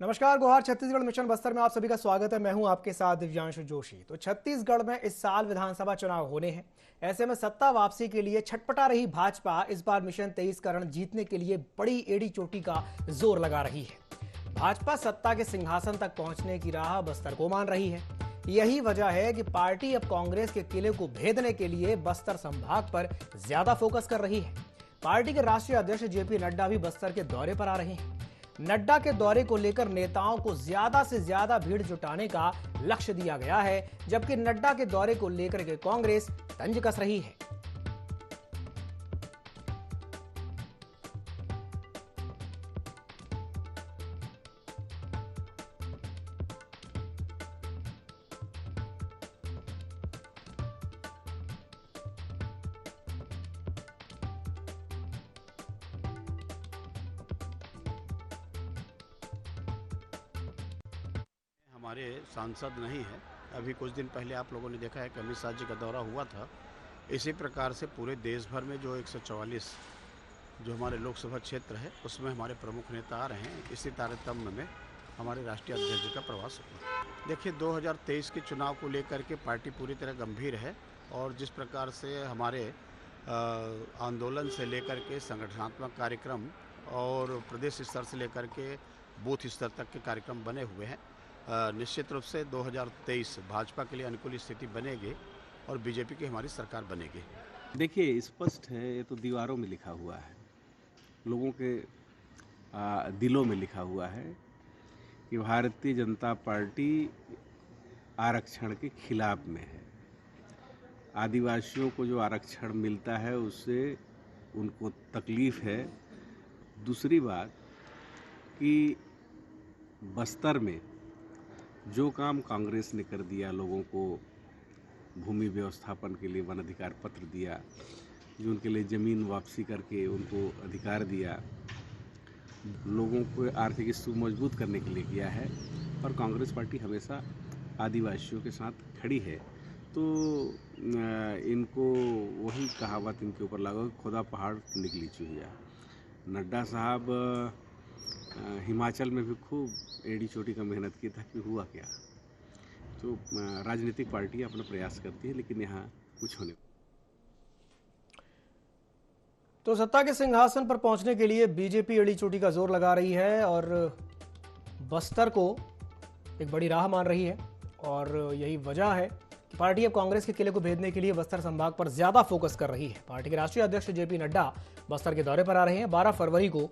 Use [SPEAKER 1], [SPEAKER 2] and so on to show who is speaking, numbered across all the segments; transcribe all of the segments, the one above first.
[SPEAKER 1] नमस्कार गुहार छत्तीसगढ़ मिशन बस्तर में आप सभी का स्वागत है। मैं हूं आपके साथ दिव्यांशु जोशी। तो छत्तीसगढ़ में इस साल विधानसभा चुनाव होने हैं। ऐसे में सत्ता वापसी के लिए छटपटा रही भाजपा इस बार मिशन 23 का रण जीतने के लिए बड़ी एड़ी चोटी का जोर लगा रही है। भाजपा सत्ता के सिंहासन तक पहुंचने की राह बस्तर को मान रही है। यही वजह है कि पार्टी अब कांग्रेस के किले को भेदने के लिए बस्तर संभाग पर ज्यादा फोकस कर रही है। पार्टी के राष्ट्रीय अध्यक्ष जेपी नड्डा भी बस्तर के दौरे पर आ रहे हैं। नड्डा के दौरे को लेकर नेताओं को ज्यादा से ज्यादा भीड़ जुटाने का लक्ष्य दिया गया है, जबकि नड्डा के दौरे को लेकर के कांग्रेस तंज कस रही है।
[SPEAKER 2] हमारे सांसद नहीं है। अभी कुछ दिन पहले आप लोगों ने देखा है कि अमित शाह जी का दौरा हुआ था। इसी प्रकार से पूरे देश भर में जो 144 जो हमारे लोकसभा क्षेत्र है उसमें हमारे प्रमुख नेता आ रहे हैं। इसी तारतम्य में हमारे राष्ट्रीय अध्यक्ष जी का प्रवास हुआ। देखिए, 2023 के चुनाव को लेकर के पार्टी पूरी तरह गंभीर है और जिस प्रकार से हमारे आंदोलन से लेकर के संगठनात्मक कार्यक्रम और प्रदेश स्तर से लेकर के बूथ स्तर तक के कार्यक्रम बने हुए हैं। निश्चित रूप से 2023 भाजपा के लिए अनुकूल स्थिति बनेगी और बीजेपी की हमारी सरकार बनेगी।
[SPEAKER 3] देखिए, स्पष्ट है, ये तो दीवारों में लिखा हुआ है, लोगों के दिलों में लिखा हुआ है कि भारतीय जनता पार्टी आरक्षण के खिलाफ में है। आदिवासियों को जो आरक्षण मिलता है उससे उनको तकलीफ है। दूसरी बात कि बस्तर में जो काम कांग्रेस ने कर दिया, लोगों को भूमि व्यवस्थापन के लिए वन अधिकार पत्र दिया, जो उनके लिए ज़मीन वापसी करके उनको अधिकार दिया, लोगों को आर्थिक स्थिति मजबूत करने के लिए किया है और कांग्रेस पार्टी हमेशा आदिवासियों के साथ खड़ी है। तो इनको वही कहावत इनके ऊपर लागू, खुदा पहाड़ निकली चुहिया। नड्डा साहब हिमाचल में भी खूब एड़ी चोटी का मेहनत की था कि हुआ क्या। तो राजनीतिक पार्टी अपना प्रयास करती है, लेकिन यहाँ कुछ होने।
[SPEAKER 1] तो सत्ता के सिंहासन पर पहुंचने के लिए बीजेपी एड़ी चोटी का जोर लगा रही है और बस्तर को एक बड़ी राह मान रही है। और यही वजह है कि पार्टी अब कांग्रेस के किले को भेदने के लिए बस्तर संभाग पर ज्यादा फोकस कर रही है। पार्टी के राष्ट्रीय अध्यक्ष जेपी नड्डा बस्तर के दौरे पर आ रहे हैं। 12 फरवरी को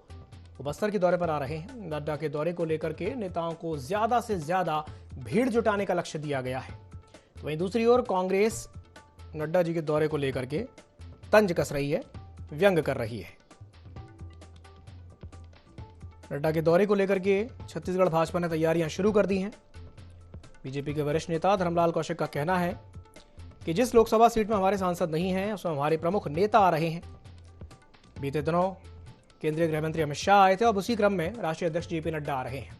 [SPEAKER 1] वो बस्तर के दौरे पर आ रहे हैं। नड्डा के दौरे को लेकर के नेताओं को ज्यादा से ज्यादा भीड़ जुटाने का लक्ष्य दिया गया है। तो वहीं दूसरी ओर कांग्रेस नड्डा जी के दौरे को लेकर के तंज कस रही है, व्यंग कर रही है। नड्डा के दौरे को लेकर के छत्तीसगढ़ भाजपा ने तैयारियां शुरू कर दी हैं। बीजेपी के वरिष्ठ नेता धर्मलाल कौशिक का कहना है कि जिस लोकसभा सीट में हमारे सांसद नहीं हैं उसमें हमारे प्रमुख नेता आ रहे हैं। बीते दिनों केंद्रीय गृह मंत्री अमित शाह आए थे और उसी क्रम में राष्ट्रीय अध्यक्ष जेपी नड्डा आ रहे हैं।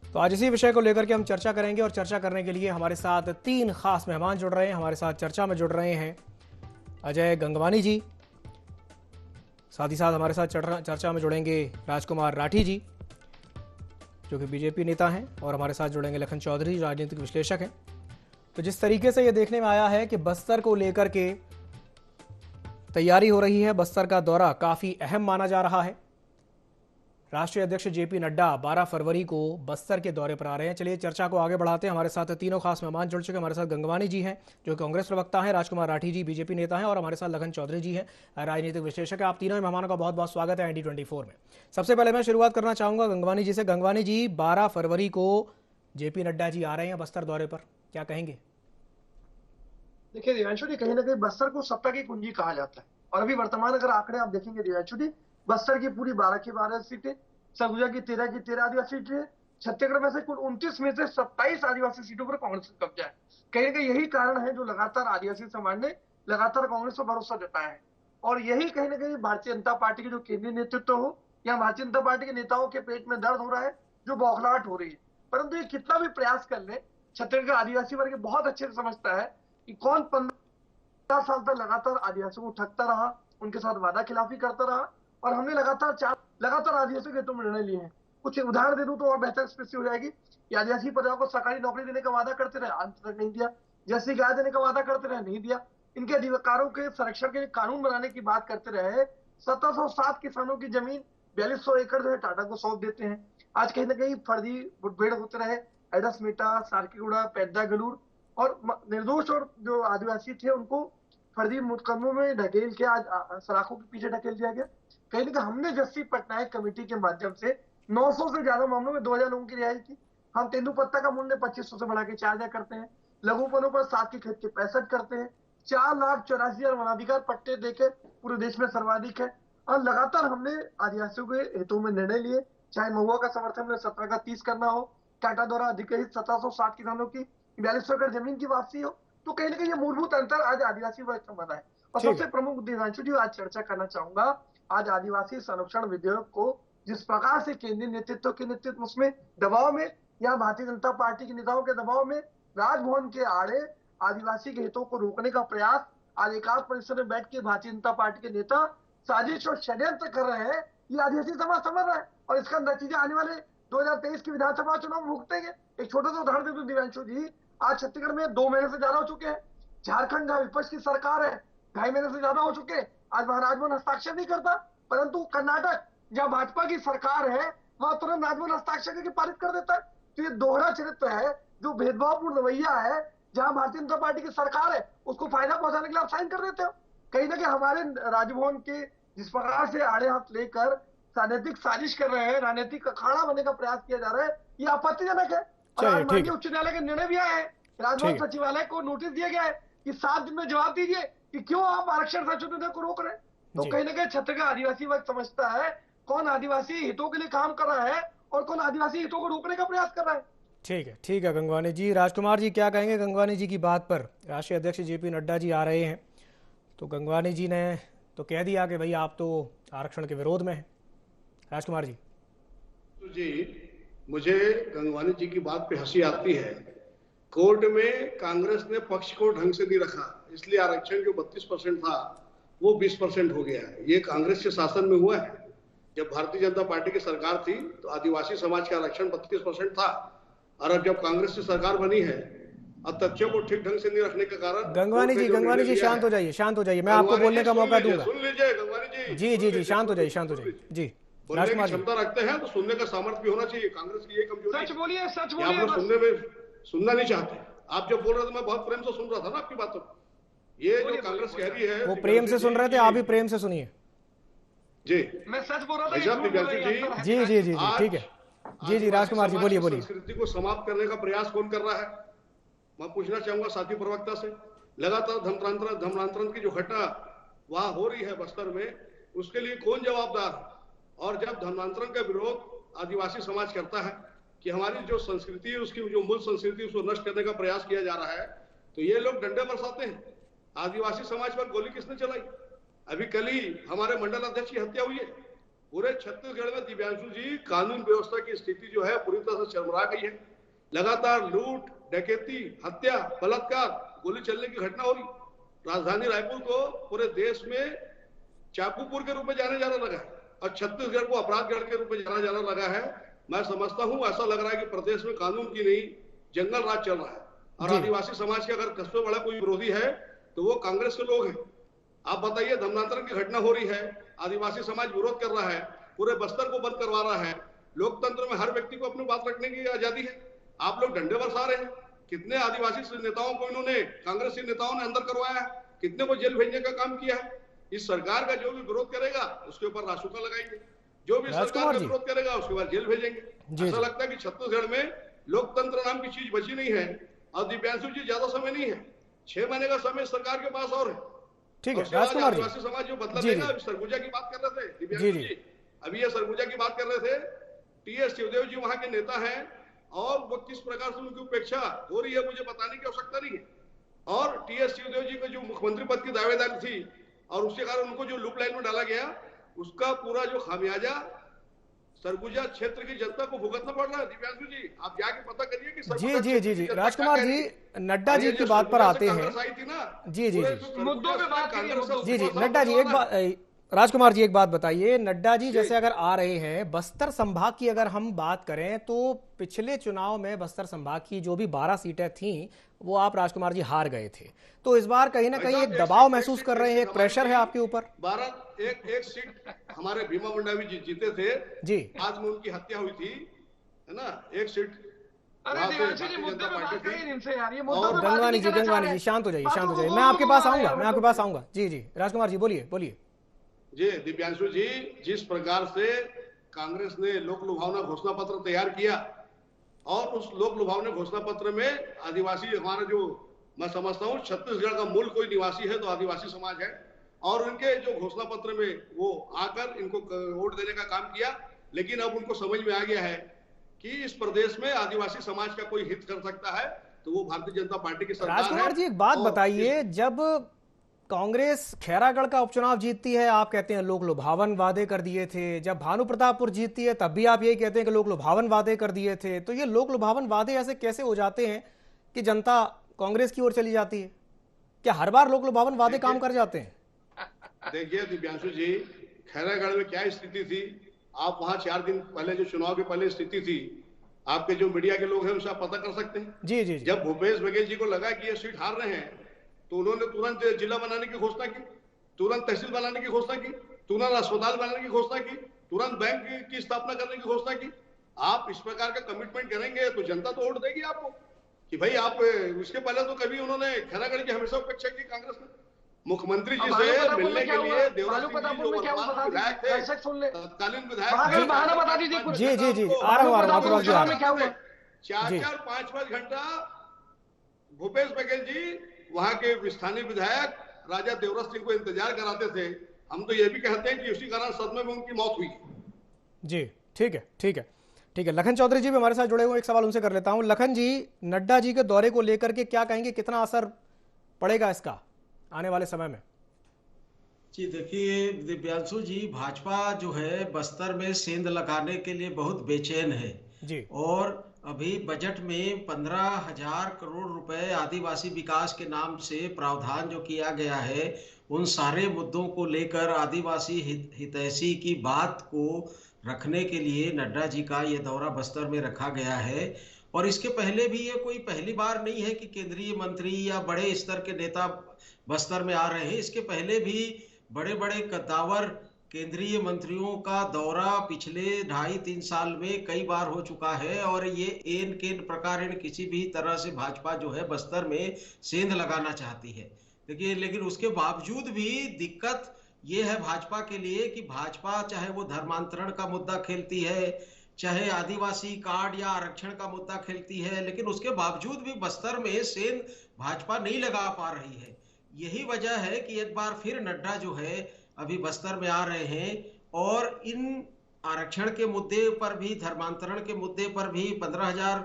[SPEAKER 1] तो आज इसी विषय को लेकर के हम चर्चा करेंगे और चर्चा करने के लिए हमारे साथ 3 खास मेहमान जुड़ रहे हैं। हमारे साथ चर्चा में जुड़ रहे हैं अजय गंगवानी जी, साथ ही साथ हमारे साथ चर्चा में जुड़ेंगे राजकुमार राठी जी जो कि बीजेपी नेता हैं, और हमारे साथ जुड़ेंगे लखन चौधरी, राजनीतिक विश्लेषक हैं। तो जिस तरीके से ये देखने में आया है कि बस्तर को लेकर के तैयारी हो रही है, बस्तर का दौरा काफी अहम माना जा रहा है। राष्ट्रीय अध्यक्ष जेपी नड्डा 12 फरवरी को बस्तर के दौरे पर आ रहे हैं। चलिए चर्चा को आगे बढ़ाते हैं। हमारे साथ तीनों खास मेहमान जुड़ चुके हैं। हमारे साथ गंगवानी जी हैं जो कांग्रेस प्रवक्ता हैं, राजकुमार राठी जी बीजेपी नेता हैं, और हमारे साथ लखन चौधरी जी हैं, राजनीतिक विश्लेषक है। आप तीनों मेहमानों का बहुत बहुत स्वागत है ND24 में। सबसे पहले मैं शुरुआत करना चाहूंगा गंगवानी जी से। गंगवानी जी, 12 फरवरी को जेपी नड्डा जी आ रहे हैं बस्तर दौरे पर, क्या कहेंगे?
[SPEAKER 4] देखिए दिव्यांशु जी, कहीं ना कहीं बस्तर को सत्ता की कुंजी कहा जाता है और अभी वर्तमान अगर आंकड़े आप देखेंगे दिव्यांशु जी, बस्तर की पूरी 12 की 12 सीटें, सरगुजा की 13 आदिवासी सीटें, छत्तीसगढ़ में से कुल 29 में से 27 आदिवासी सीटों पर कांग्रेस का कब्जा है। कहीं ना कहीं यही कारण है जो लगातार आदिवासी समाज ने लगातार कांग्रेस पर भरोसा जताया है और यही कहीं ना कहीं भारतीय जनता पार्टी के जो केंद्रीय नेतृत्व हो या भारतीय जनता पार्टी के नेताओं के पेट में दर्द हो रहा है, जो बौखलाहट हो रही है। परंतु ये कितना भी प्रयास कर ले, छत्तीसगढ़ आदिवासी वर्ग बहुत अच्छे से समझता है कि कौन 15 साल तक लगातार आदिवासियों को ठगता रहा, उनके साथ वादा खिलाफी करता रहा और हमने लगातार आदिवासियों के हितों में निर्णय लिए हैं। कुछ उदाहरण दे दूं तो और बेहतर स्पष्ट हो जाएगी कि आदिवासी परिवार को सरकारी नौकरी देने का वादा करते रहे, अंत तक नहीं दिया। जैसी गाय देने का वादा करते रहे, नहीं दिया। इनके अधिकारों के संरक्षण के लिए कानून बनाने की बात करते रहे, 1707 किसानों की जमीन 4200 एकड़ जो है टाटा को सौंप देते हैं। आज कहीं ना कहीं फर्जी मुठभेड़ होते रहे, एडसमेटा, सारकीगुड़ा, पैदा-गलूर और निर्दोष और जो आदिवासी थे उनको फर्जी मुकदमों में ढकेल के आज सलाखों के पीछे ढकेल दिया गया। कहीं ना कहीं हमने जस्टिस पटनायक कमेटी के माध्यम से 900 से ज्यादा मामलों में 2000 लोगों की रिहाई की। हम तेंदुपत्ता का मूल्य 2500 से बढ़ा के 4000 करते हैं। लघुपनों पर 7 की खरीद के 65 करते हैं। 4,84,000 वनाधिकार पट्टे देके पूरे देश में सर्वाधिक है। और लगातार हमने आदिवासियों के हितों में निर्णय लिए, चाहे महुआ का समर्थन में 17 का 30 करना हो, टाटा द्वारा अधिकृत 1707 किसानों की 4200 एकड़ जमीन की वापसी हो। तो कहीं ना कहीं ये मूलभूत अंतर आज आदिवासी वर्ग में बना है। और सबसे प्रमुख दिव्यांशु जी आज चर्चा करना चाहूंगा, आज आदिवासी संरक्षण विधेयक को जिस प्रकार से केंद्रीय नेतृत्व के नेतृत्व उसमें दबाव में या भारतीय जनता पार्टी के नेताओं के दबाव में राजभवन के आड़े आदिवासी के हितों को रोकने का प्रयास आज एकात्म परिषद में बैठ के भारतीय जनता पार्टी के नेता साजिश और षड्यंत्र कर रहे हैं, ये आदिवासी समाज समझ रहा है और इसका नतीजा आने वाले 2023 के विधानसभा चुनाव में भुगतेंगे। एक छोटा सा उदाहरण दे दूं दिव्यांशु जी, आज छत्तीसगढ़ में 2 महीने से ज्यादा हो चुके हैं। झारखंड जहां विपक्ष की सरकार है 2.5 महीने से ज्यादा हो चुके हैं, आज वहां राजभवन हस्ताक्षर नहीं करता। परंतु कर्नाटक जहां भाजपा की सरकार है वहां तुरंत राजभवन हस्ताक्षर करके पारित कर देता है। तो ये दोहरा चरित्र है, जो भेदभावपूर्ण रवैया है, जहां भारतीय जनता पार्टी की सरकार है उसको फायदा पहुंचाने के लिए आप साइन कर देते हो। कहीं ना कहीं हमारे राजभवन के जिस प्रकार से आड़े हाथ लेकर राजनीतिक साजिश कर रहे हैं, राजनीतिक अखाड़ा बनने का प्रयास किया जा रहा है, ये आपत्तिजनक है। और आज माननीय उच्च न्यायालय के निर्णय भी आए हैं, राजभवन सचिवालय को नोटिस दिया गया है कि 7 दिन में जवाब दीजिए कि क्यों आप आरक्षण संशोधन को रोक रहे हैं। तो कहीं ना कहीं छत्तीसगढ़ आदिवासी वर्ग समझता है कौन आदिवासी हितों के लिए काम कर रहा है और कौन आदिवासी हितों को रोकने का प्रयास कर रहा है।
[SPEAKER 1] ठीक है गंगवानी जी। राजकुमार जी क्या कहेंगे गंगवानी जी की बात पर? राष्ट्रीय अध्यक्ष जेपी नड्डा जी आ रहे हैं, तो गंगवानी जी ने तो कह दिया कि भाई आप तो आरक्षण के विरोध में हैं। राजकुमार जी।
[SPEAKER 5] मुझे गंगवानी जी की बात पे हंसी आती है। कोर्ट में कांग्रेस ने पक्ष को ढंग से नहीं रखा, इसलिए आरक्षण जो 32% था वो 20% हो गया है। ये कांग्रेस के शासन में हुआ है। जब भारतीय जनता पार्टी की सरकार थी तो आदिवासी समाज का आरक्षण 32% था, और अब जब कांग्रेस की सरकार बनी है और तथ्यों को ठीक ढंग से नहीं रखने के कारण
[SPEAKER 1] गंगवानी जी शांत हो जाइए, मैं आपको बोलने का मौका दूंगा।
[SPEAKER 5] सुन लीजिए गंगवानी जी।
[SPEAKER 1] जी शांत हो जाइए जी।
[SPEAKER 5] बोलने की क्षमता रखते हैं तो सुनने का सामर्थ्य भी होना चाहिए। कांग्रेस की ये कमजोरी।
[SPEAKER 4] सच बोलिए।
[SPEAKER 5] आप लोग सुनने में सुनना नहीं चाहते। आप जब बोल रहे थे मैं बहुत प्रेम से सुन रहा था ना आपकी बातों। ये जो कांग्रेस कह रही है
[SPEAKER 1] वो प्रेम से सुन रहे थे, आप भी प्रेम से सुनिए
[SPEAKER 5] जी।
[SPEAKER 4] मैं सच बोल रहा था
[SPEAKER 1] जी ठीक है जी राजकुमार जी बोलिए।
[SPEAKER 5] संस्कृति को समाप्त करने का प्रयास कौन कर रहा है? मैं पूछना चाहूंगा साथी प्रवक्ता से। लगातार धर्मांतरण की जो घटना वहां हो रही है बस्तर में, उसके लिए कौन जवाबदार है? और जब धर्मांतरण का विरोध आदिवासी समाज करता है कि हमारी जो संस्कृति है उसकी जो मूल संस्कृति उसको नष्ट करने का प्रयास किया जा रहा है, तो ये लोग डंडे बरसाते हैं। आदिवासी समाज पर गोली किसने चलाई? अभी कल ही हमारे मंडल अध्यक्ष की हत्या हुई है। पूरे छत्तीसगढ़ में दिव्यांशु जी कानून व्यवस्था की स्थिति जो है पूरी तरह से चरमरा गई है। लगातार लूट, डकैती, हत्या, बलात्कार, गोली चलने की घटना हो रही। राजधानी रायपुर को पूरे देश में चाकूपुर के रूप में जाने जाना लगा है और छत्तीसगढ़ को अपराधगढ़ के रूप में जाना लगा है। मैं समझता हूं, ऐसा लग रहा है कि प्रदेश में कानून की नहीं जंगल राज चल रहा है। और आदिवासी समाज के अगर सबसे बड़ा कोई विरोधी है तो वो कांग्रेस के लोग हैं। आप बताइए, धर्मांतरण की घटना हो रही है, आदिवासी समाज विरोध कर रहा है, पूरे बस्तर को बंद करवा रहा है। लोकतंत्र में हर व्यक्ति को अपनी बात रखने की आजादी है। आप लोग डंडे बरसा रहे हैं। कितने आदिवासी नेताओं को इन्होंने, कांग्रेसी नेताओं ने अंदर करवाया है, कितने को जेल भेजने का काम किया है। इस सरकार का जो भी विरोध करेगा उसके ऊपर रासुका लगाएंगे, जो भी सरकार का विरोध करेगा उसके बाद जेल भेजेंगे। ऐसा लगता है कि छत्तीसगढ़ में लोकतंत्र नाम की चीज बची नहीं है। और दिव्यांशु जी, ज्यादा समय नहीं है, 6 महीने का समय सरकार के पास और है।
[SPEAKER 1] ठीक है राजकुमार जी।
[SPEAKER 5] आदिवासी समाज जो बदला लेगा। अभी सरगुजा की बात कर रहे थे दिव्यांशु जी, अभी ये सरगुजा की बात कर रहे थे। टीएस शिवदेव जी वहां के नेता हैं और वो किस प्रकार से उनकी उपेक्षा हो रही है मुझे बताने की आवश्यकता नहीं है। और टीएस शिवदेव जी को जो मुख्यमंत्री पद की दावेदारी थी और उसके कारण उनको जो लूप लाइन में डाला गया, उसका पूरा जो खामियाजा सरगुजा क्षेत्र की जनता को भुगतना पड़ रहा है। दिव्यांशु जी, आप जाके पता करिए कि
[SPEAKER 1] जी राजकुमार जी, नड्डा जी की बात पर आते हैं। जी
[SPEAKER 4] मुद्दों पे बात करिए।
[SPEAKER 1] जी नड्डा जी, राजकुमार जी एक बात बताइए, नड्डा जी जैसे अगर आ रहे हैं बस्तर संभाग की, अगर हम बात करें तो पिछले चुनाव में बस्तर संभाग की जो भी 12 सीटें थीं वो आप राजकुमार जी हार गए थे, तो इस बार कहीं ना
[SPEAKER 5] भाई
[SPEAKER 1] कहीं
[SPEAKER 5] साहब
[SPEAKER 1] एक दबाव
[SPEAKER 5] एक
[SPEAKER 1] महसूस
[SPEAKER 5] सीट
[SPEAKER 1] कर रहे हैं, एक
[SPEAKER 5] हमारी
[SPEAKER 1] प्रेशर है
[SPEAKER 5] थी।
[SPEAKER 1] आपके ऊपर।
[SPEAKER 5] 12 एक सीट हमारे भीमा मंडावी जी जीते थे।
[SPEAKER 1] जी
[SPEAKER 5] आज में उनकी हत्या हुई थी, है ना। एक सीट
[SPEAKER 4] अरे
[SPEAKER 5] वहां से
[SPEAKER 4] देवांशी जी,
[SPEAKER 5] भारतीय
[SPEAKER 4] मुद्दे
[SPEAKER 5] जनता
[SPEAKER 4] पे
[SPEAKER 5] पार्टी
[SPEAKER 4] बात
[SPEAKER 5] थी।
[SPEAKER 4] करिए इनसे यार, ये मुद्दों पे
[SPEAKER 5] और
[SPEAKER 4] बात ही नहीं करना चाह
[SPEAKER 1] गंगवानी
[SPEAKER 4] रहे
[SPEAKER 1] जी,
[SPEAKER 4] हैं।
[SPEAKER 1] शांत हो जाइए, शांत
[SPEAKER 4] बातों
[SPEAKER 1] हो
[SPEAKER 4] को
[SPEAKER 1] जाइए, मैं
[SPEAKER 4] गोल
[SPEAKER 1] आपके
[SPEAKER 4] घुमा
[SPEAKER 1] पास
[SPEAKER 4] रहे हैं
[SPEAKER 1] आऊंगा,
[SPEAKER 4] यार
[SPEAKER 1] मैं आपके
[SPEAKER 4] मुद्दों
[SPEAKER 1] पास
[SPEAKER 4] पे।
[SPEAKER 1] आऊंगा। जी जी, राजकुमार जी बोलिए बोलिए।
[SPEAKER 5] जी दिव्यांशु जी, जिस प्रकार से कांग्रेस ने लोक लुभावना घोषणा पत्र तैयार किया और उस लोक लुभावना घोषणा पत्र में आदिवासी, हमारा जो मैं समझता हूँ छत्तीसगढ़ का मूल कोई निवासी है तो आदिवासी समाज है, और उनके जो घोषणा पत्र में वो आकर इनको वोट देने का काम किया। लेकिन अब उनको समझ में आ गया है कि इस प्रदेश में आदिवासी समाज का कोई हित कर सकता है तो वो भारतीय जनता पार्टी की सरकार है।
[SPEAKER 1] राजकुमार जी एक बात
[SPEAKER 5] और इस
[SPEAKER 1] बताइए, जब कांग्रेस खैरागढ़ का उपचुनाव जीतती है आप कहते हैं लोक लुभावन वादे कर दिए थे, जब भानु प्रतापपुर जीतती है तब भी आप यही कहते हैं कि लोक लुभावन वादे कर दिए थे, तो ये लोक लुभावन वादे ऐसे कैसे हो जाते हैं कि जनता कांग्रेस की ओर चली जाती है? क्या हर बार लोक लुभावन वादे काम कर जाते हैं?
[SPEAKER 5] देखिए दिव्यांशु जी, खैरागढ़ में क्या स्थिति थी, आप वहां 4 दिन पहले जो चुनाव के पहले स्थिति थी, आपके जो मीडिया के लोग हैं उनसे आप पता कर सकते हैं।
[SPEAKER 1] जी जी जी।
[SPEAKER 5] जब भूपेश बघेल जी को लगा कि ये सीट हार रहे हैं तो उन्होंने तुरंत जिला बनाने की घोषणा की, तुरंत तहसील बनाने की घोषणा की, तुरंत अस्पताल बनाने की घोषणा की, तुरंत बैंक की स्थापना करने की घोषणा की। आप इस प्रकार का कमिटमेंट करेंगे तो जनता तो वोट देगी आपको कि भाई आप। उसके पहले तो कभी उन्होंने खैरागढ़ की हमेशा उपेक्षा की कांग्रेस ने। मुख्यमंत्री जी से मिलने के लिए देवराज सिंह जी जो वर्तमान विधायक थे,
[SPEAKER 4] दर्शक सुन ले,
[SPEAKER 5] तत्कालीन विधायक
[SPEAKER 4] वहां
[SPEAKER 5] थे,
[SPEAKER 4] का बहाना बता दीजिए कुछ।
[SPEAKER 1] जी जी जी,
[SPEAKER 5] उनको
[SPEAKER 1] आ रहा हूँ आपके पास भी आ
[SPEAKER 4] में
[SPEAKER 1] रहा
[SPEAKER 4] क्या हुआ?
[SPEAKER 1] हूँ।
[SPEAKER 5] चार
[SPEAKER 1] जी।
[SPEAKER 5] चार 5-5 घंटा भूपेश बघेल जी वहां के स्थानीय विधायक राजा देवराज सिंह को इंतजार कराते थे। हम तो ये भी कहते हैं कि उसी कारण सदमे में उनकी मौत हुई।
[SPEAKER 1] जी ठीक है ठीक है ठीक है। लखन चौधरी जी भी हमारे साथ जुड़े हुए, एक सवाल उनसे कर लेता हूं। लखन जी, नड्डा जी के दौरे को लेकर के क्या कहेंगे, कितना असर पड़ेगा इसका आने वाले समय में?
[SPEAKER 6] जी देखिए दिव्यांशु जी, भाजपा जो है बस्तर में सेंध लगाने के लिए बहुत बेचैन है
[SPEAKER 1] जी
[SPEAKER 6] और अभी बजट में 15,000 करोड़ रुपए आदिवासी विकास के नाम से प्रावधान जो किया गया है, उन सारे मुद्दों को लेकर आदिवासी हितैषी की बात को रखने के लिए नड्डा जी का ये दौरा बस्तर में रखा गया है। और इसके पहले भी ये कोई पहली बार नहीं है कि केंद्रीय मंत्री या बड़े स्तर के नेता बस्तर में आ रहे हैं। इसके पहले भी बड़े बड़े कद्दावर केंद्रीय मंत्रियों का दौरा पिछले 2.5-3 साल में कई बार हो चुका है और ये एन केन प्रकार किसी भी तरह से भाजपा जो है बस्तर में सेंध लगाना चाहती है। देखिए, लेकिन उसके बावजूद भी दिक्कत ये है भाजपा के लिए कि भाजपा चाहे वो धर्मांतरण का मुद्दा खेलती है, चाहे आदिवासी कार्ड या आरक्षण का मुद्दा खेलती है, लेकिन उसके बावजूद भी बस्तर में सेंध भाजपा नहीं लगा पा रही है। यही वजह है कि एक बार फिर नड्डा जो है अभी बस्तर में आ रहे हैं और इन आरक्षण के मुद्दे पर भी, धर्मांतरण के मुद्दे पर भी 15,000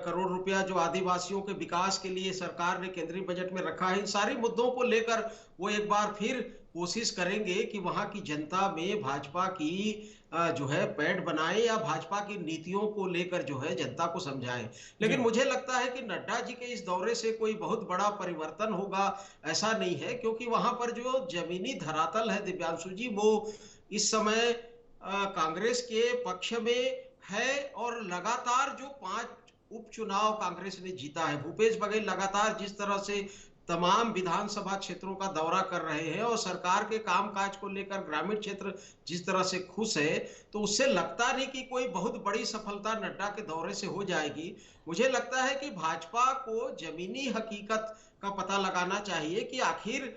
[SPEAKER 6] करोड़ रुपया जो आदिवासियों के विकास के लिए सरकार ने केंद्रीय बजट में रखा है, इन सारे मुद्दों को लेकर वो एक बार फिर कोशिश करेंगे कि वहां की जनता में भाजपा की जो है पैठ बनाए या भाजपा की नीतियों को लेकर जो है जनता को समझाएं। लेकिन मुझे लगता है कि नड्डा जी के इस दौरे से कोई बहुत बड़ा परिवर्तन होगा ऐसा नहीं है, क्योंकि वहां पर जो जमीनी धरातल है दिव्यांशु जी, वो इस समय कांग्रेस के पक्ष में है और लगातार जो 5 उपचुनाव कांग्रेस ने जीता है, भूपेश बघेल लगातार जिस तरह से तमाम विधानसभा क्षेत्रों का दौरा कर रहे हैं और सरकार के कामकाज को लेकर ग्रामीण क्षेत्र जिस तरह से खुश है, तो उससे लगता नहीं कि कोई बहुत बड़ी सफलता नड्डा के दौरे से हो जाएगी। मुझे लगता है कि भाजपा को जमीनी हकीकत का पता लगाना चाहिए कि आखिर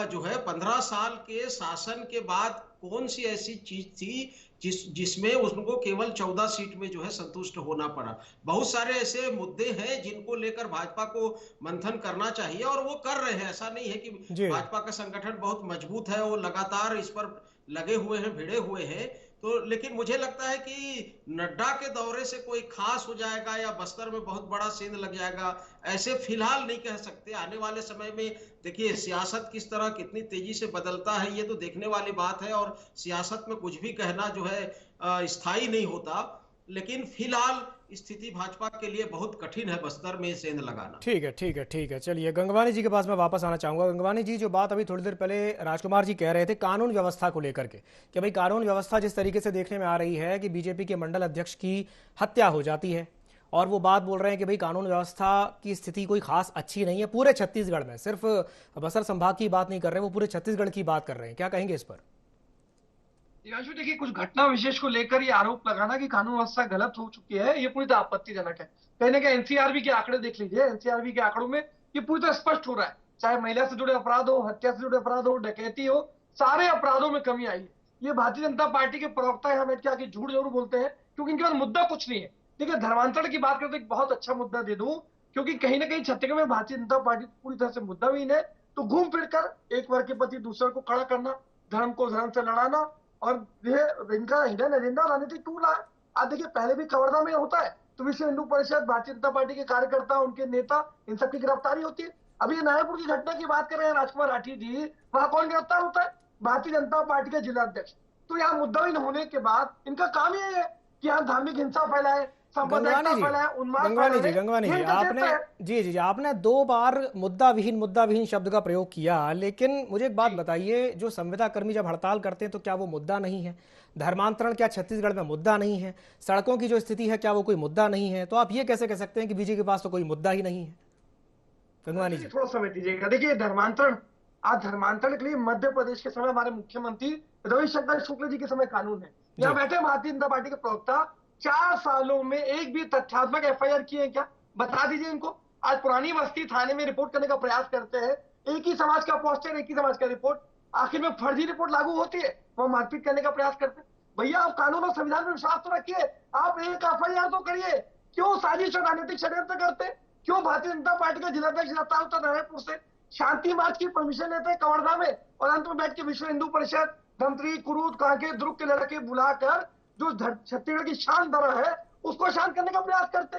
[SPEAKER 6] जो है 15 साल के शासन के बाद कौन सी ऐसी चीज थी जिसमें उनको केवल 14 सीट में जो है संतुष्ट होना पड़ा। बहुत सारे ऐसे मुद्दे हैं जिनको लेकर भाजपा को मंथन करना चाहिए और वो कर रहे हैं। ऐसा नहीं है कि भाजपा का संगठन बहुत मजबूत है, वो लगातार इस पर लगे हुए हैं, भिड़े हुए हैं। तो लेकिन मुझे लगता है कि नड्डा के दौरे से कोई खास हो जाएगा या बस्तर में बहुत बड़ा सेंध लग जाएगा, ऐसे फिलहाल नहीं कह सकते। आने वाले समय में देखिए सियासत किस तरह कितनी तेजी से बदलता है, ये तो देखने वाली बात है और सियासत में कुछ भी कहना जो है स्थायी नहीं होता। लेकिन फिलहाल स्थिति भाजपा के लिए बहुत कठिन है बस्तर में सेंध लगाना।
[SPEAKER 1] ठीक है, ठीक है, ठीक है। चलिए, गंगवानी जी के पास मैं वापस आना चाहूँगा। गंगवानी जी, जो बात अभी थोड़ी देर पहले राजकुमार जी कह रहे थे कानून व्यवस्था को लेकर के, कि भाई कानून व्यवस्था जिस तरीके से देखने में आ रही है कि बीजेपी के मंडल अध्यक्ष की हत्या हो जाती है, और वो बात बोल रहे हैं कि भाई कानून व्यवस्था की स्थिति कोई खास अच्छी नहीं है पूरे छत्तीसगढ़ में, सिर्फ बस्तर संभाग की बात नहीं कर रहे, वो पूरे छत्तीसगढ़ की बात कर रहे हैं। क्या कहेंगे इस पर?
[SPEAKER 4] दिव्यांशु, देखिए, कुछ घटना विशेष को लेकर ये आरोप लगाना कि कानून व्यवस्था गलत हो चुकी है, ये पूरी तरह आपत्तिजनक है। कहीं ना कहीं एनसीआरबी के आंकड़े देख लीजिए, एनसीआरबी के आंकड़ों में ये पूरी तरह स्पष्ट हो रहा है, चाहे महिला से जुड़े अपराध हो, हत्या से जुड़े अपराध हो, डकैती हो, सारे अपराधों में कमी आई है। ये भारतीय जनता पार्टी के प्रवक्ता यहाँ बैठ के आके झूठ जरूर बोलते हैं, क्योंकि इनके पास मुद्दा कुछ नहीं है। देखिए, धर्मांतरण की बात करते एक बहुत अच्छा मुद्दा दे दूं, क्योंकि कहीं ना कहीं छत्तीसगढ़ में भारतीय जनता पार्टी पूरी तरह से मुद्दाहीन है। तो घूम फिर कर एक वर्ग के प्रति दूसरे को खड़ा करना, धर्म को धर्म से लड़ाना, और ये इनका हिडन एजेंडा राजनीतिक टूल है। आज देखिए, पहले भी कवर्धा में होता है तो विश्व हिंदू परिषद, भारतीय जनता पार्टी के कार्यकर्ता, उनके नेता, इन सबकी गिरफ्तारी होती है। अभी नारायणपुर की घटना की बात कर रहे हैं राजकुमार राठी जी, वहां कौन गिरफ्तार होता है? भारतीय जनता पार्टी के जिला अध्यक्ष। तो यहाँ मुद्दाहीन होने के बाद इनका काम ये है कि यहाँ धार्मिक हिंसा फैलाए,
[SPEAKER 1] गंगवानी जी, गंगवानी जी, आपने 2 बार मुद्दा विहीन शब्द का प्रयोग किया, लेकिन मुझे एक बात बताइए, जो संविदा कर्मी जब हड़ताल करते हैं तो क्या वो मुद्दा नहीं है? धर्मांतरण क्या छत्तीसगढ़ में मुद्दा नहीं है? सड़कों की जो स्थिति है क्या वो कोई मुद्दा नहीं है? तो आप ये कैसे कह सकते हैं कि बीजेपी के पास तो कोई मुद्दा ही नहीं है? गंगवानी जी,
[SPEAKER 4] थोड़ा समय दीजिएगा। देखिए, आज धर्मांतरण के लिए मध्य प्रदेश के समय हमारे मुख्यमंत्री रविशंकर शुक्ल जी के समय कानून है। यहाँ बैठे भारतीय जनता पार्टी के प्रवक्ता 4 सालों में एक भी तथ्यात्मक एफआईआर किए हैं क्या? बता दीजिए इनको। आज पुरानी बस्ती थाने में रिपोर्ट करने का प्रयास करते हैं, एक ही समाज का पोस्टर, एक ही समाज का रिपोर्ट, आखिर में फर्जी रिपोर्ट लागू होती है, वो मारपीट करने का प्रयास करते हैं। भैया, आप कानून और संविधान में विश्वास तो रखिए, आप एक एफआईआर तो करिए। क्यों साजिश और राजनीतिक षड्यंत्र करते? क्यों भारतीय जनता पार्टी का जिलाध्यक्ष गिरफ्तार होता नारायणपुर से, शांति मार्च की परमिशन लेते हैं कवर्धा में, और अंत में बैठ के विश्व हिंदू परिषद, धमतरी, कुरूद, कांके, दुर्ग के लड़के बुलाकर जो छत्तीसगढ़ की शान धरा है उसको शांत करने का प्रयास करते।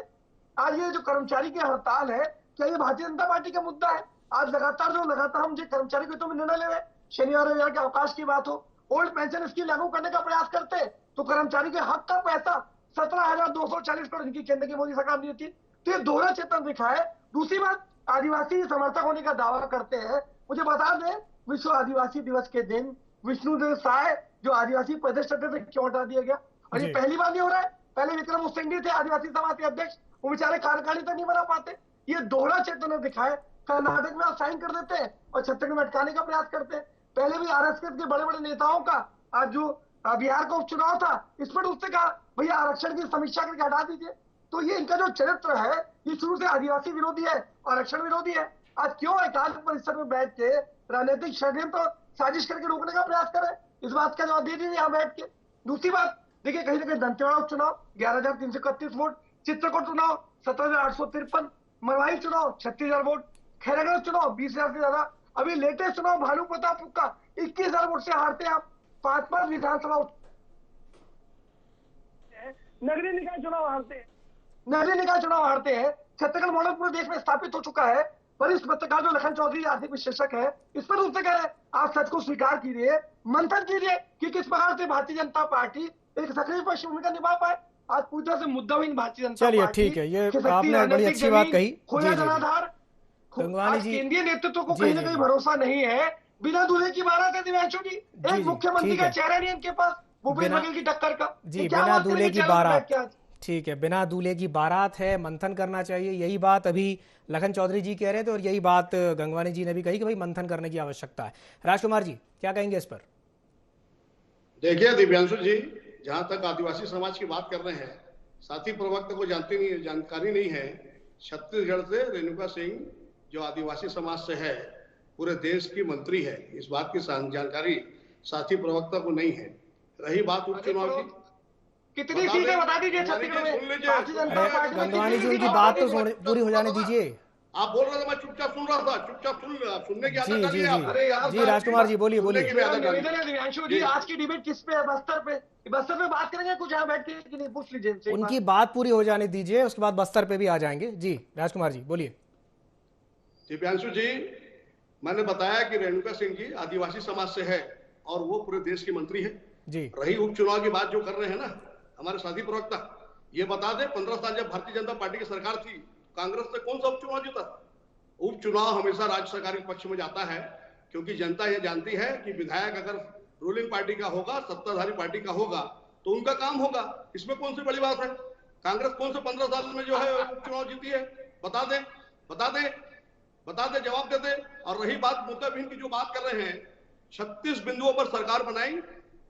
[SPEAKER 4] आज ये जो कर्मचारी की हड़ताल है, क्या ये भारतीय जनता पार्टी का मुद्दा है? आज लगातार हम जो कर्मचारी के हितों में निर्णय ले रहे हैं, शनिवार रविवार के अवकाश की बात हो, ओल्ड पेंशन स्कीम लागू करने का प्रयास करते, तो कर्मचारी के हक का पैसा 17,240 करोड़ इनकी केंद्र की मोदी सरकार दी थी। तो ये दोहरा चेतन दिखा है। दूसरी बात, आदिवासी समर्थक होने का दावा करते हैं। मुझे बता दें, विश्व आदिवासी दिवस के दिन विष्णुदेव साय जो आदिवासी प्रदेश थे क्यों हटा दिया गया? और ये पहली बार नहीं हो रहा है। पहले विक्रम उसेंडी थे आदिवासी समाज के अध्यक्ष, वो बेचारे कार्यकारिणी तक नहीं बना पाते। ये दोहरा चेतना दिखाए, कर्नाटक में आप साइन कर देते हैं और छत्तीसगढ़ में अटकाने का प्रयास करते हैं। पहले भी आरएसएस के बड़े बड़े नेताओं का आज जो बिहार का उपचुनाव था, इस पर उससे कहा भैया आरक्षण की समीक्षा करके हटा दीजिए। तो ये इनका जो चरित्र है, ये शुरू से आदिवासी विरोधी है, आरक्षण विरोधी है। आज क्यों एकांत परिसर में बैठ के राजनीतिक षड्यंत्र साजिश करके रोकने का प्रयास करे? इस बात का जवाब दे दीजिए यहाँ बैठ के। दूसरी बात, देखिए, कहीं ना कहीं दंतेवाड़ा उपचुनाव 11,331 वोट, चित्रकूट चुनाव 17,853, मरवाही चुनाव 36,000 वोट, खैरागढ़ चुनाव 20,000 से ज्यादा, अभी लेटेस्ट चुनाव भालू प्रतापपुर का 21,000 वोट से हारते हैं आप। 5 विधानसभा नगरीय निकाय चुनाव हारते हैं। छत्तीसगढ़ मॉडल पूरे देश में स्थापित हो चुका है। वरिष्ठ पत्रकार जो लखन चौधरी आर्थिक विश्लेषक है, इस पर उनसे कह रहे हैं आप सच को स्वीकार कीजिए, मंथन कीजिए कि किस प्रकार से भारतीय जनता पार्टी एक सक्रिय भूमिका निभा पाए। आज पूरी तरह से मुद्दाहीन भारतीय जनता पार्टी।
[SPEAKER 1] चलिए, ठीक है, ये आपने बड़ी अच्छी बात कही।
[SPEAKER 4] आज केंद्रीय नेतृत्व को कहीं ना कहीं भरोसा नहीं है। बिना दूल्हे की बारात है दिव्यांशु जी, एक मुख्यमंत्री का चेहरा नहीं इनके पास, भूपेश बघेल की टक्कर का।
[SPEAKER 1] जी, बिना दूल्हे की बारात, ठीक है, बिना दूल्हे की बारात है, मंथन करना चाहिए। यही बात अभी लखन चौधरी जी कह रहे थे और यही बात गंगवानी जी ने भी कही कि भाई मंथन करने की आवश्यकता है। राजकुमार जी, क्या कहेंगे इस पर?
[SPEAKER 5] देखिए दिव्यांशु जी, जहां तक आदिवासी समाज की बात कर रहे हैं, साथी प्रवक्ता को जानकारी नहीं है, छत्तीसगढ़ से रेणुका सिंह जो आदिवासी समाज से है, पूरे देश की मंत्री है। इस बात की जानकारी साथी प्रवक्ता को नहीं है। रही बात उपचुनाव की,
[SPEAKER 4] कितनी सीटें बता दीजिए छत्तीसगढ़ में?
[SPEAKER 1] गंगवानी जी, उनकी बात तो पूरी हो जाने दीजिए।
[SPEAKER 5] आप बोल रहे थे, मैं चुपचाप सुन रहा था, चुपचाप सुनने की आदत डालिए आप।
[SPEAKER 1] जी राजकुमार जी, बोलिए।
[SPEAKER 4] दिव्यांशु जी, आज की डिबेट किस पे है? बस्तर पे बात करेंगे कुछ यहाँ बैठ के कि नहीं? पूछ लीजिए इनसे।
[SPEAKER 1] उनकी बात पूरी हो जाने दीजिए, उसके बाद बस्तर पे भी आ जाएंगे। जी राजकुमार जी, बोलिए।
[SPEAKER 5] दिव्यांशु जी, मैंने बताया कि रेणुका सिंह जी आदिवासी समाज से है और वो पूरे देश की मंत्री है जी। रही उपचुनाव की बात जो कर रहे हैं ना हमारे साथी प्रवक्ता, ये बता दे, 15 साल जब भारतीय जनता पार्टी की सरकार थी, कांग्रेस से कौन सा उपचुनाव जीता? उपचुनाव हमेशा राज्य सरकार के पक्ष में जाता है, क्योंकि जनता ये जानती है कि विधायक अगर रूलिंग पार्टी का होगा, सत्ताधारी पार्टी का होगा, तो उनका काम होगा। इसमें कौन सी बड़ी बात है? कांग्रेस कौन से 15 साल में जो है उपचुनाव जीती है? बता दे, बता दे, बता दे, जवाब दे दे। और रही बात मुद्दाबिहीन की जो बात कर रहे हैं, 36 बिंदुओं पर सरकार बनाई।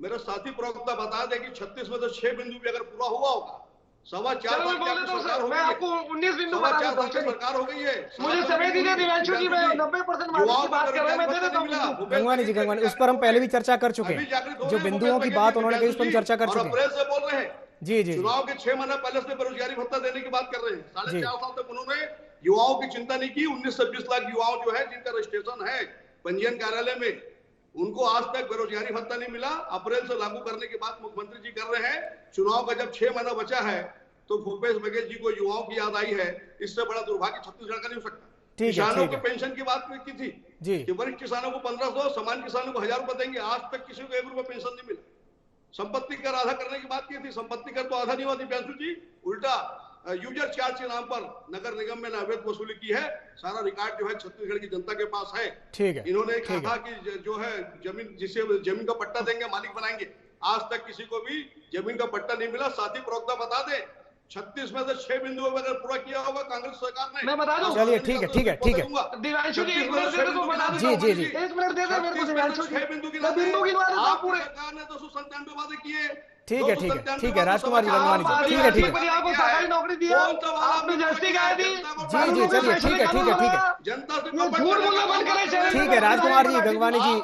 [SPEAKER 5] मेरे साथी प्रवक्ता बता दे कि 36 में तो 6 बिंदु भी अगर पूरा हुआ होगा, 4.25 साल की सरकार हो गई है।
[SPEAKER 4] मैं आपको 19 बिंदु बता देता हूं।
[SPEAKER 5] सरकार हो गई है।
[SPEAKER 4] मुझे समय दीजिए दिव्यांशु जी, मैं 90% वाली की बात कर रहे हैं, मैं दे देता हूं।
[SPEAKER 1] गंगवानी जी, गंगवानी, उस पर हम पहले भी चर्चा कर चुके हैं। जो बिंदुओं की बात उन्होंने कही उस पर हम चर्चा कर चुके हैं।
[SPEAKER 5] अप्रैल से बोल रहे हैं
[SPEAKER 1] जी जी,
[SPEAKER 5] चुनाव के 6 महीने पहले से बेरोजगारी भत्ता देने की बात कर रहे हैं। 4.5 साल तक उन्होंने युवाओं की चिंता नहीं की। 19 से 20 लाख युवाओं जो है, जिनका रजिस्ट्रेशन है पंजीयन कार्यालय में, उनको आज तक बेरोजगारी भत्ता नहीं मिला। अप्रैल से लागू करने की बात मुख्यमंत्री जी कर रहे हैं। चुनाव का जब 6 महीना बचा है, तो भूपेश बघेल जी को युवाओं की याद आई है। इससे बड़ा दुर्भाग्य छत्तीसगढ़ का नहीं हो सकता। किसानों की पेंशन की बात की थी कि वरिष्ठ किसानों को 1500, सामान्य किसानों को 1000 रुपए देंगे। आज तक किसी को 1 रुपए पेंशन नहीं मिला। संपत्ति कर आधा करने की बात की थी, संपत्ति कर तो आधा नहीं हुआ दिव्यांशु जी, उल्टा यूजर चार्ज के नाम पर नगर निगम में अवैध वसूली की है। सारा रिकॉर्ड जो है छत्तीसगढ़ की जनता के पास है।
[SPEAKER 1] ठीक है,
[SPEAKER 5] इन्होंने कहा कि जो है जमीन, जिसे जमीन का पट्टा देंगे, मालिक बनाएंगे। आज तक किसी को भी जमीन का पट्टा नहीं मिला। साथी प्रवक्ता बता दे, 36 में से 6 बिंदुओं में अगर पूरा किया होगा कांग्रेस सरकार ने।
[SPEAKER 4] मैं बता दूं,
[SPEAKER 1] चलिए ठीक है, ठीक है, ठीक है
[SPEAKER 4] दिव्यांशु जी, 1 मिनट दे दो, बता दूं।
[SPEAKER 1] जी जी जी,
[SPEAKER 4] 1 मिनट दे दे मेरे को दिव्यांशु जी,
[SPEAKER 5] 6 बिंदु की
[SPEAKER 4] बिंदु गिनवा देता हूं पूरे।
[SPEAKER 5] सरकार ने 297 वादे किए।
[SPEAKER 1] ठीक है, ठीक है, ठीक है, राजकुमार जी, गंगवानी जी, ठीक है, ठीक है,
[SPEAKER 4] आपको सरकारी नौकरी दिया, आपने जर्सी गाय दी।
[SPEAKER 1] जी जी, चलिए ठीक है, ठीक है, ठीक है,
[SPEAKER 5] जनता से
[SPEAKER 4] झूठ बोलना बंद करें।
[SPEAKER 1] ठीक है राजकुमार जी, गंगवानी जी,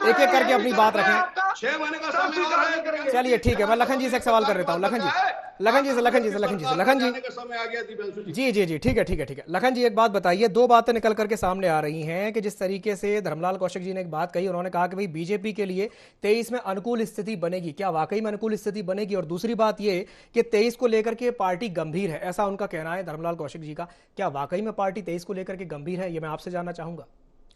[SPEAKER 1] एक एक करके अपनी बात रखें।
[SPEAKER 5] 6 महीने का समय है।
[SPEAKER 1] चलिए ठीक है, मैं लखन जी से एक सवाल कर लेता हूँ। लखन जी जी जी जी, ठीक है, ठीक है, ठीक है। लखन जी, एक बात बताइए, 2 बातें निकल करके सामने आ रही हैं कि जिस तरीके से धर्मलाल कौशिक जी ने एक बात कही, उन्होंने कहा कि भाई बीजेपी के लिए 23 में अनुकूल स्थिति बनेगी। क्या वाकई में अनुकूल स्थिति बनेगी? और दूसरी बात ये कि 23 को लेकर के पार्टी गंभीर है, ऐसा उनका कहना है धर्मलाल कौशिक जी का। क्या वाकई में पार्टी 23 को लेकर के गंभीर है? ये मैं आपसे जानना चाहूंगा।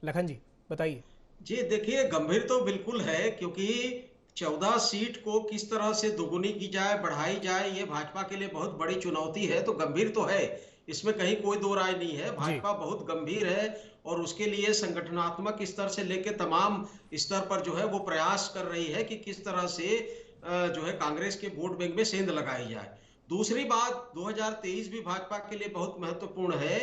[SPEAKER 1] लखन जी बताइए।
[SPEAKER 6] जी देखिए, गंभीर तो बिल्कुल है, क्योंकि 14 सीट को किस तरह से दोगुनी की जाए, बढ़ाई जाए, ये भाजपा के लिए बहुत बड़ी चुनौती है। तो गंभीर तो है, इसमें कहीं कोई दो राय नहीं है। भाजपा बहुत गंभीर है और उसके लिए संगठनात्मक स्तर से लेकर तमाम स्तर पर जो है वो प्रयास कर रही है कि किस तरह से जो है कांग्रेस के वोट बैंक में सेंध लगाई जाए। दूसरी बात, 2023 भी भाजपा के लिए बहुत महत्वपूर्ण है।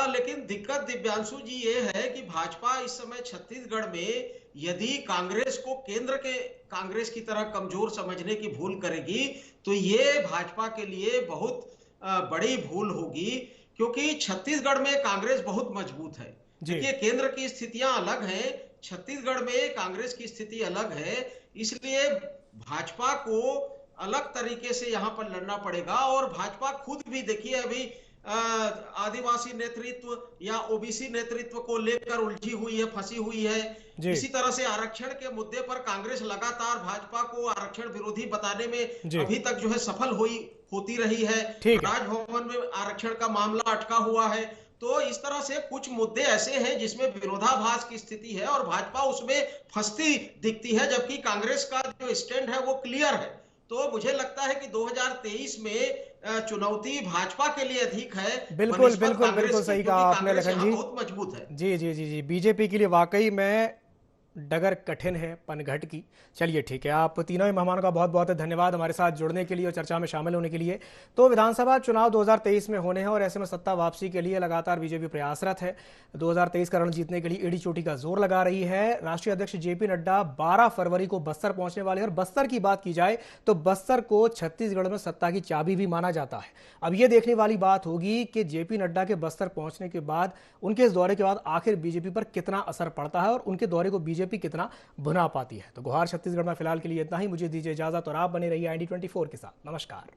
[SPEAKER 6] लेकिन दिक्कत दिव्यांशु जी ये है कि भाजपा इस समय छत्तीसगढ़ में यदि कांग्रेस को केंद्र के कांग्रेस की तरह कमजोर समझने की भूल करेगी, तो ये भाजपा के लिए बहुत बड़ी भूल होगी, क्योंकि छत्तीसगढ़ में कांग्रेस बहुत मजबूत है। देखिए, केंद्र की स्थितियां अलग हैं, छत्तीसगढ़ में कांग्रेस की स्थिति अलग है। इसलिए भाजपा को अलग तरीके से यहां पर लड़ना पड़ेगा। और भाजपा खुद भी देखिए, अभी आदिवासी नेतृत्व या ओबीसी नेतृत्व को लेकर उलझी हुई है, फंसी हुई है। इसी तरह से आरक्षण के मुद्दे पर कांग्रेस लगातार भाजपा को आरक्षण विरोधी बताने में अभी तक जो है सफल होती रही है। राजभवन में आरक्षण का मामला अटका हुआ है। तो इस तरह से कुछ मुद्दे ऐसे हैं जिसमें विरोधाभास की स्थिति है और भाजपा उसमें फंसती दिखती है, जबकि कांग्रेस का जो स्टैंड है वो क्लियर है। तो मुझे लगता है कि 2023 में चुनौती भाजपा के लिए अधिक है।
[SPEAKER 1] बिल्कुल बिल्कुल बिल्कुल सही कहा आपने लखन जी,
[SPEAKER 6] बहुत मजबूत है।
[SPEAKER 1] जी जी जी जी, बीजेपी के लिए वाकई में डगर कठिन है पनघट की। चलिए ठीक है, आप तीनों ही मेहमानों का बहुत बहुत धन्यवाद हमारे साथ जुड़ने के लिए और चर्चा में शामिल होने के लिए। तो विधानसभा चुनाव 2023 में होने हैं और ऐसे में सत्ता वापसी के लिए लगातार बीजेपी प्रयासरत है। 2023 का रण जीतने के लिए एड़ी चोटी का जोर लगा रही है। राष्ट्रीय अध्यक्ष जेपी नड्डा 12 फरवरी को बस्तर पहुंचने वाले हैं और बस्तर की बात की जाए तो बस्तर को छत्तीसगढ़ में सत्ता की चाबी भी माना जाता है। अब यह देखने वाली बात होगी कि जेपी नड्डा के बस्तर पहुंचने के बाद, उनके इस दौरे के बाद आखिर बीजेपी पर कितना असर पड़ता है और उनके दौरे को बीजेपी कितना भुना पाती है। तो गुहार छत्तीसगढ़ में फिलहाल के लिए इतना ही। मुझे दीजिए इजाजत और आप बने रहिए IND24 के साथ। नमस्कार।